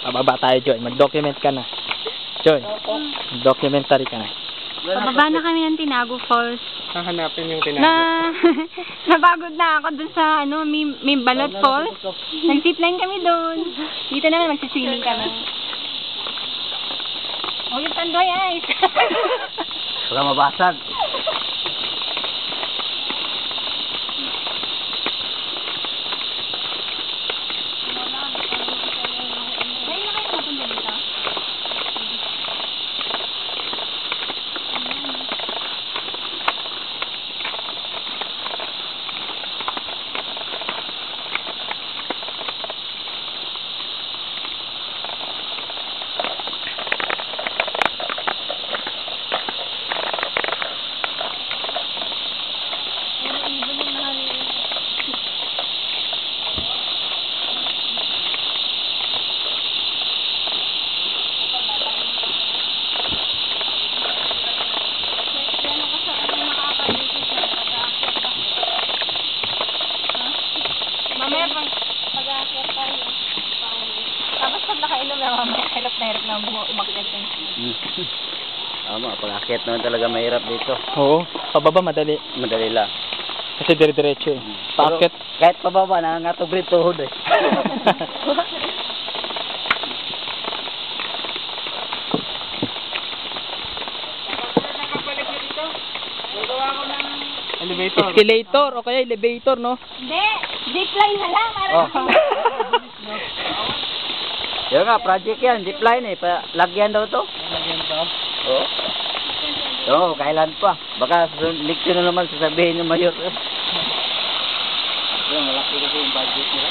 Pababa tayo, Joy. Mag-document ka na. Joy, documentary ka na. Pababa na kami ng Tinago Falls. Hahanapin yung tinago. Napagod na ako dun sa, may Balot Falls. Nag-zipline kami dun. Dito naman, magsiswimming kami. Oh, yung Tandoy Ice. Wala mabasag. Mamaya pag-aakyat tayo. Tapos pag nakainom na mamaya, hirap na umakyat ng Tama, pag-akyat naman talaga mahirap dito. Oo, pababa madali. Madali lang. Kasi dire-diretso eh. Paakyat. Kahit pababa, nangangatog rin tuhod eh. Elevator. Escalator o kaya elevator, no? Hindi! Zipline na lang! Oh. Yan nga, project yan. Zipline eh. Lagyan daw to. Lagyan to? Oo. Oo, kailan pa. Baka leksyon na naman sasabihin ng mayor. Malaki kasi yung budget nila.